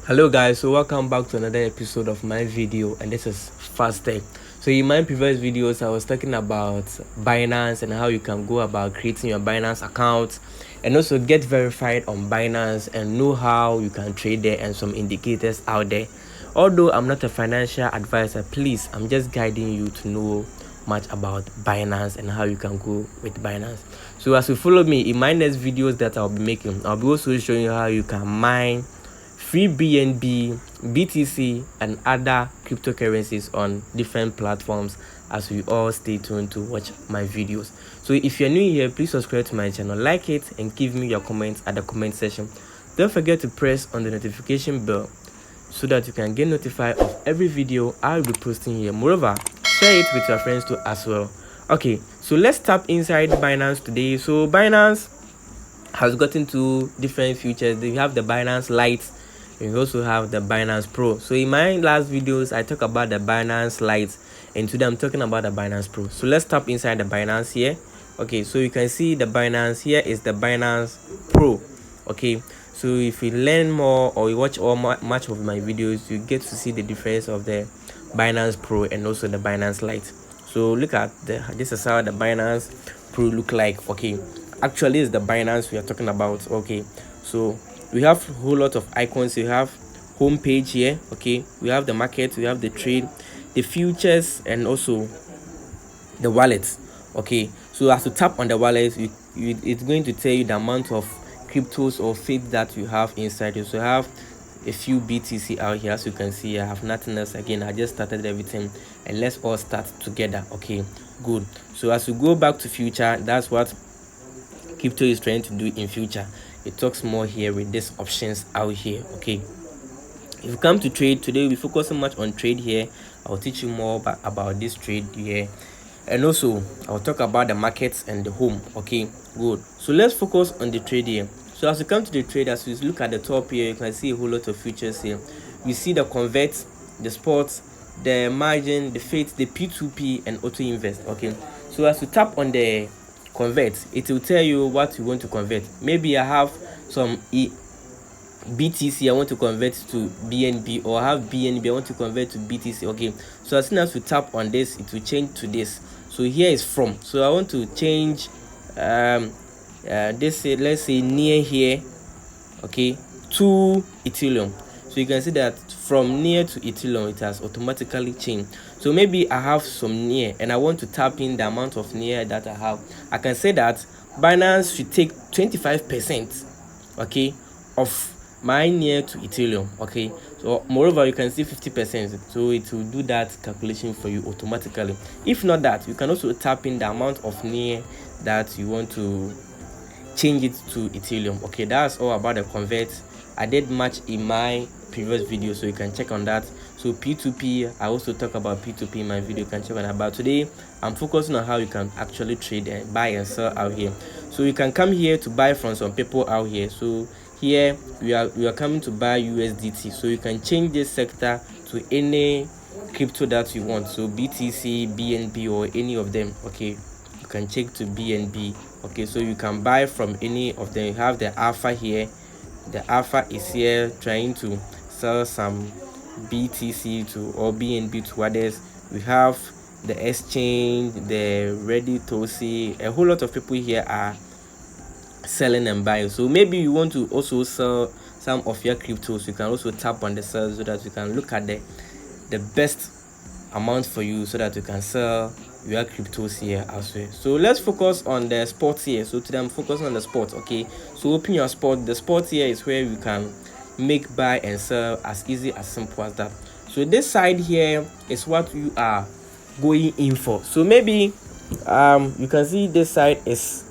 Hello guys, so welcome back to another episode of my video, and this is Fast Tech. So in my previous videos I was talking about Binance and how you can go about creating your Binance account and also get verified on Binance and know how you can trade there and some indicators out there. Although I'm not a financial advisor, please, I'm just guiding you to know much about Binance and how you can go with Binance. So as you follow me in my next videos that I'll be making, I'll be also showing you how you can mine free BNB, BTC, and other cryptocurrencies on different platforms. As we all stay tuned to watch my videos. So if you're new here, please subscribe to my channel, like it, and give me your comments at the comment section. Don't forget to press on the notification bell so that you can get notified of every video I'll be posting here. Moreover, share it with your friends too as well. Okay, so let's tap inside Binance today. So Binance has gotten to different features. They have the Binance Lite. We also have the Binance Pro. So in my last videos I talk about the Binance Lite, and today I'm talking about the Binance Pro. So let's tap inside the Binance here. Okay, so you can see the Binance here is the Binance Pro. Okay, so if you learn more or you watch much of my videos, you get to see the difference of the Binance Pro and also the Binance Lite. So look at this is how the Binance Pro look like. Okay, actually it's the Binance we are talking about. Okay, so we have a whole lot of icons. You have home page here. Okay, we have the market, we have the trade, the futures, and also the wallets. Okay, so as you tap on the wallet, it's going to tell you the amount of cryptos or faith that you have inside you. So I have a few BTC out here. As you can see, I have nothing else. Again, I just started everything, and let's all start together. Okay, good. So as you go back to future, that's what crypto is trying to do in future. It talks more here with these options out here. Okay, if you come to trade today, we focus so much on trade here. I'll teach you more about this trade here, and also I'll talk about the markets and the home. Okay, good. So let's focus on the trade here. So as you come to the trade, as you look at the top here, you can see a whole lot of features here. You see the convert, the spot, the margin, the faith, the P2P, and auto invest. Okay, so as you tap on the convert, it will tell you what you want to convert. Maybe I have some BTC I want to convert to BNB, or I have BNB I want to convert to BTC. Okay, so as soon as you tap on this, it will change to this. So here is from, so I want to change this, let's say near here, okay, to Ethereum. So you can see that from near to Ethereum, it has automatically changed. So maybe I have some near and I want to tap in the amount of near that I have. I can say that Binance should take 25%, okay, of my near to Ethereum. Okay, so moreover you can see 50%, so it will do that calculation for you automatically. If not that, you can also tap in the amount of near that you want to change it to Ethereum. Okay, that's all about the convert. I did much in my previous video, so you can check on that. So P2P, I also talk about P2P in my video, you can check on that. But today I'm focusing on how you can actually trade and buy and sell out here. So you can come here to buy from some people out here. So here we are coming to buy USDT, so you can change this sector to any crypto that you want. So BTC, BNB, or any of them. Okay, you can check to BNB. Okay, so you can buy from any of them. You have the alpha here. The alpha is here trying to sell some BTC to or BNB to others. We have the exchange, the ready to see. A whole lot of people here are selling and buying. So maybe you want to also sell some of your cryptos, you can also tap on the sell so that you can look at the best amount for you, so that you can sell your cryptos here as well. So let's focus on the spot here. So today I'm focusing on the spot. Okay, so open your spot. The spot here is where you can make buy and sell as easy as simple as that. So this side here is what you are going in for. So maybe you can see this side is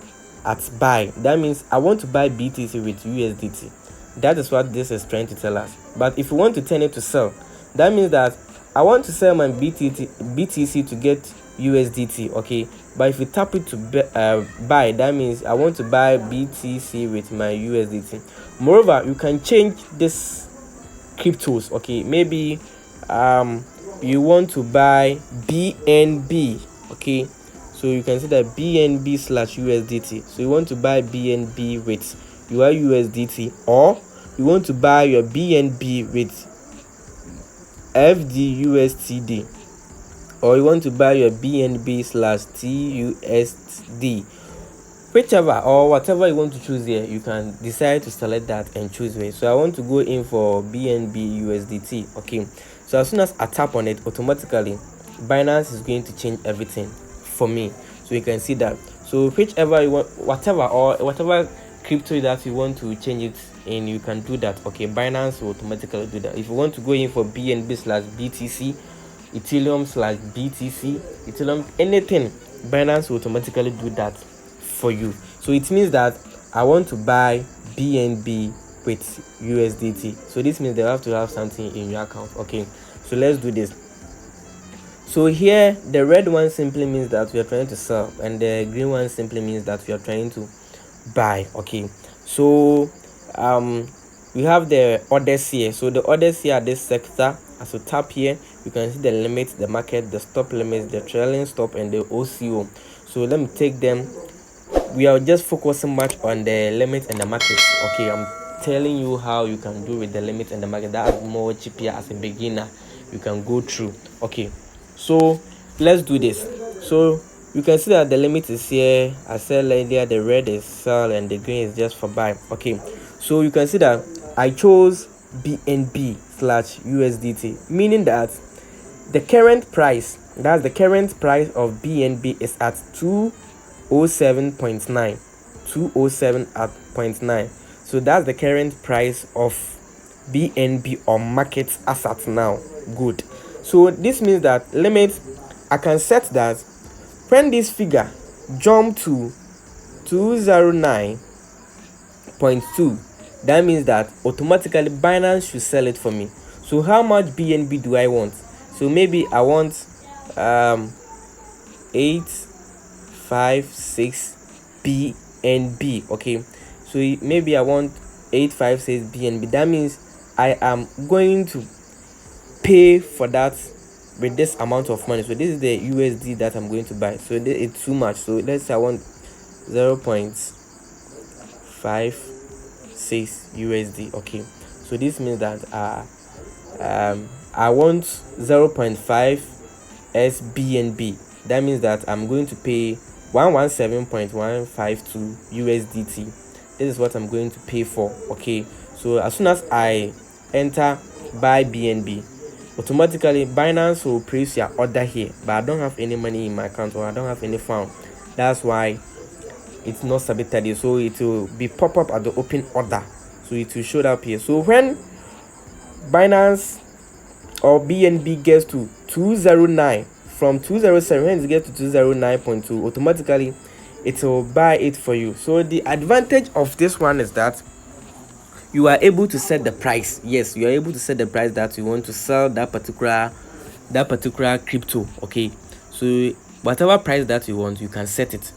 at buy. That means I want to buy BTC with USDT. That is what this is trying to tell us. But if you want to turn it to sell, that means that I want to sell my BTC to get USDT. Okay, but if you tap it to buy, that means I want to buy BTC with my USDT. Moreover, you can change this cryptos. Okay, maybe you want to buy BNB. Okay, so you can see that BNB/USDT. So you want to buy BNB with your USDT, or you want to buy your BNB with FDUSTD, or you want to buy your BNB/TUSD, whichever or whatever you want to choose here, you can decide to select that and choose it. So I want to go in for BNB USDT. Okay, so as soon as I tap on it, automatically Binance is going to change everything for me. So you can see that. So whichever you want, whatever crypto that you want to change it in, you can do that. Okay, Binance will automatically do that. If you want to go in for BNB/BTC, Ethereum/BTC, Ethereum, anything, Binance will automatically do that for you. So it means that I want to buy BNB with USDT. So this means they have to have something in your account. Okay, so let's do this. So here the red one simply means that we are trying to sell, and the green one simply means that we are trying to buy. Okay, so we have the orders here. So the orders here at this sector, as you tap here, you can see the limit, the market, the stop limits, the trailing stop, and the OCO. So let me take them. We are just focusing much on the limit and the market. Okay, I'm telling you how you can do with the limit and the market. That's more cheaper as a beginner. You can go through. Okay, so let's do this. So you can see that the limit is here. I said earlier, the red is sell and the green is just for buy. Okay, so you can see that I chose BNB/USDT, meaning that the current price, that's the current price of BNB, is at 207.9. 207.9. So that's the current price of BNB on market as at now. Good. So this means that limit, I can set that when this figure jump to 209.2, that means that automatically Binance should sell it for me. So how much BNB do I want? So maybe I want 856 BNB. Okay, so maybe I want 856 BNB. That means I am going to pay for that with this amount of money. So this is the USD that I'm going to buy. So it's too much. So let's say I want 0.56 USD. Okay, so this means that I want 0.5 SBNB. That means that I'm going to pay 117.152 USDT. This is what I'm going to pay for. Okay, so as soon as I enter buy BNB, automatically Binance will place your order here, but I don't have any money in my account, or I don't have any fund. That's why it's not submitted. So it will be pop up at the open order, so it will show up here. So when Binance or BNB gets to 209, from 207, when it gets to 209.2, automatically it will buy it for you. So the advantage of this one is that you are able to set the price. Yes, you are able to set the price that you want to sell that particular crypto. Okay, so whatever price that you want, you can set it.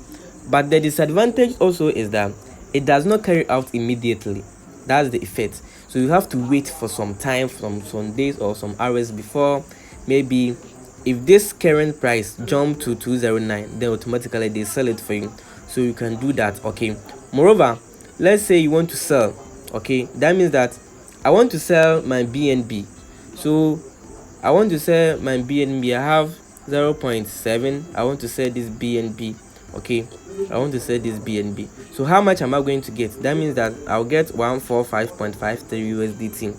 But the disadvantage also is that it does not carry out immediately. That's the effect. So you have to wait for some time, from some days or some hours before. Maybe if this current price jump to 209, then automatically they sell it for you. So you can do that. Okay, moreover, let's say you want to sell. Okay, that means that I want to sell my BNB. So I want to sell my BNB. I have 0.7. I want to sell this BNB. Okay, I want to sell this BNB. So how much am I going to get? That means that I'll get 145.53 USDT.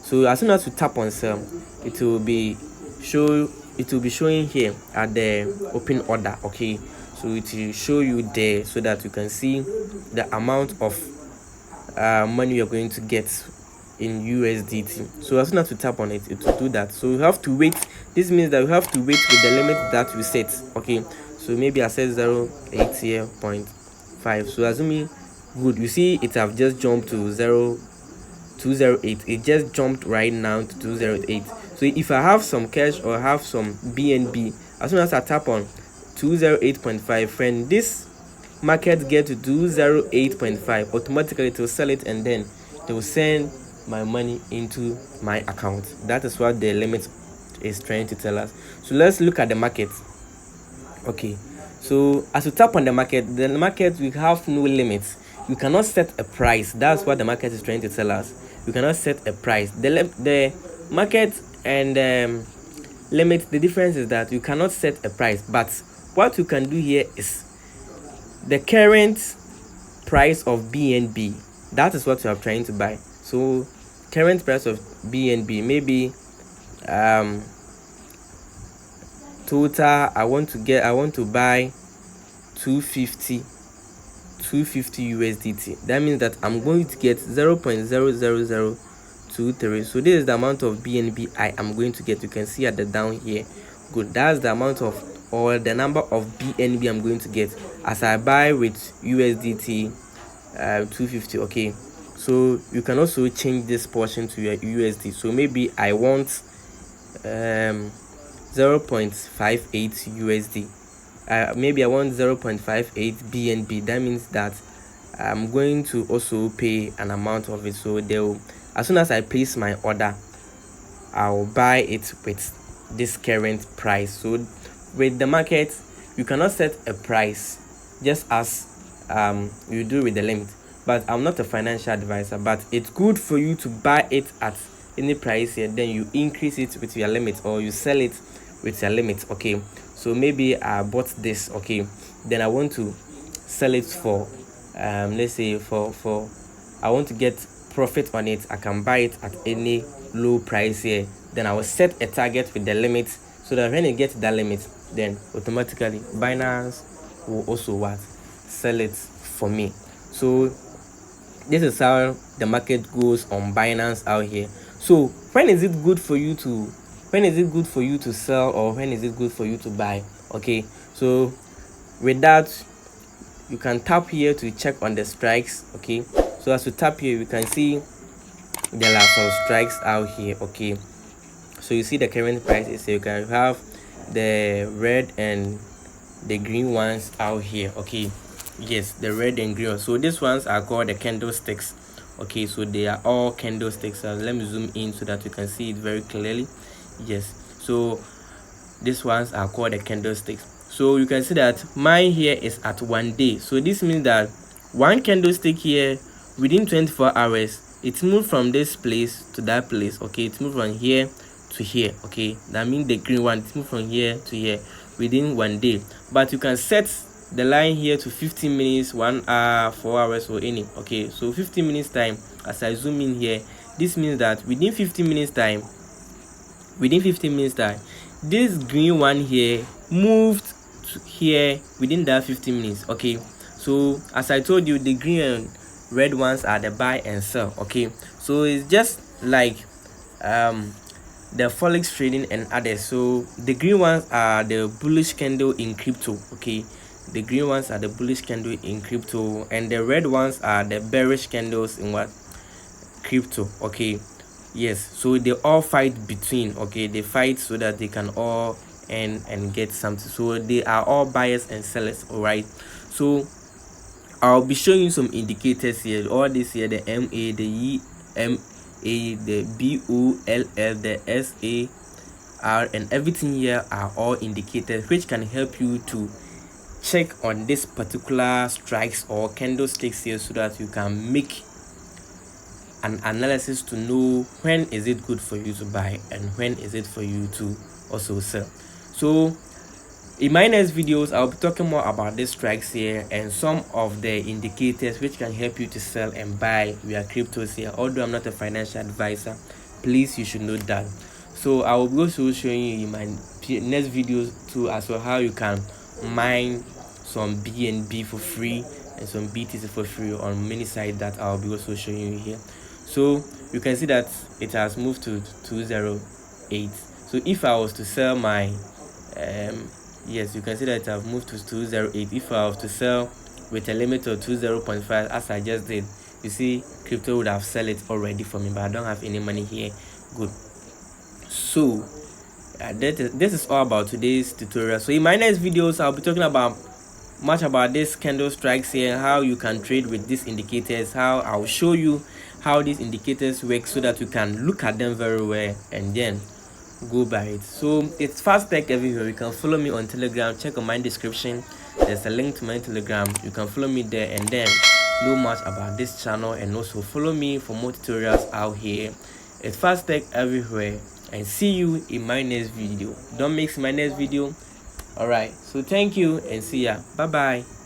So as soon as you tap on sell, it will be showing here at the open order. Okay, so it will show you there so that you can see the amount of money you're going to get in USDT. So as soon as you tap on it, it will do that. So you have to wait. This means that you have to wait with the limit that you set. Okay, so maybe I said 0.80.5. So assuming good, you see it have just jumped to 208. It just jumped right now to 208. So if I have some cash or have some BNB, as soon as I tap on 208.5, when this market get to 208.5, automatically it will sell it, and then they will send my money into my account. That is what the limit is trying to tell us. So let's look at the market. Okay, so as you tap on the market we have no limits. You cannot set a price. That's what the market is trying to tell us. you cannot set a price. The market and limit, the difference is that you cannot set a price, but what you can do here is the current price of BNB. That is what you are trying to buy. So current price of BNB, maybe total I want to buy 250 USDT. That means that I'm going to get 0.00023. so this is the amount of BNB I am going to get. You can see at the down here. Good, that's the amount of, or the number of BNB I'm going to get as I buy with USDT 250. Okay, so you can also change this portion to your USD. So maybe I want 0.58 USD. Maybe I want 0.58 BNB. That means that I'm going to also pay an amount of it. So they'll, as soon as I place my order, I'll buy it with this current price. So with the market, you cannot set a price just as you do with the limit. But I'm not a financial advisor, but it's good for you to buy it at any price here, then you increase it with your limit, or you sell it with your limit. Okay, so maybe I bought this, okay, then I want to sell it for let's say for I want to get profit on it. I can buy it at any low price here, then I will set a target with the limit, so that when it gets that limit, then automatically Binance will also what, sell it for me. So this is how the market goes on Binance out here. So when is it good for you to sell, or when is it good for you to buy? Okay, so with that, you can tap here to check on the strikes. Okay, so as you tap here, you can see there are some strikes out here. Okay, so you see the current prices, so you can have the red and the green ones out here. Okay, yes, the red and green. So these ones are called the candlesticks. Okay, so they are all candlesticks. Let me zoom in so that you can see it very clearly. Yes, so these ones are called the candlesticks. So you can see that mine here is at 1 day. So this means that one candlestick here, within 24 hours, it moved from this place to that place. Okay, it moved from here to here. Okay, that means the green one, it moved from here to here within 1 day. But you can set the line here to 15 minutes, 1 hour, 4 hours, or any. Okay, so 15 minutes time, as I zoom in here, this means that within 15 minutes time, this green one here moved to here within that 15 minutes. Okay, so as I told you, the green and red ones are the buy and sell. Okay, so it's just like the forex trading and others. So the green ones are the bullish candle in crypto. Okay, the green ones are the bullish candle in crypto, and the red ones are the bearish candles in what, crypto. Okay, yes, so they all fight between. Okay, they fight so that they can all earn and get something. So they are all buyers and sellers. All right, so I'll be showing you some indicators here. All this here, the MA, the EMA, the BOLL, the SAR, and everything here are all indicators which can help you to check on this particular strikes or candlesticks here, so that you can make an analysis to know when is it good for you to buy and when is it for you to also sell. So in my next videos, I'll be talking more about these strikes here and some of the indicators which can help you to sell and buy your cryptos here. Although I'm not a financial advisor, please, you should note that. So I will also showing you in my next videos too as well how you can mine some BNB for free and some BTC for free on many sites that I'll be also showing you here. So you can see that it has moved to 208. So if I was to sell my yes, you can see that I've moved to 208. If I was to sell with a limit of 20.5 as I just did, you see crypto would have sell it already for me, but I don't have any money here. Good. So this is all about today's tutorial. So in my next videos, I'll be talking about much about this candle strikes here, how you can trade with these indicators, how I'll show you how these indicators work so that you can look at them very well and then go by it. So it's fast tech everywhere. You can follow me on Telegram. Check on my description, there's a link to my Telegram. You can follow me there, and then know much about this channel, and also follow me for more tutorials out here. It's fast tech everywhere, and see you in my next video. Don't miss my next video. Alright, so thank you and see ya. Bye bye.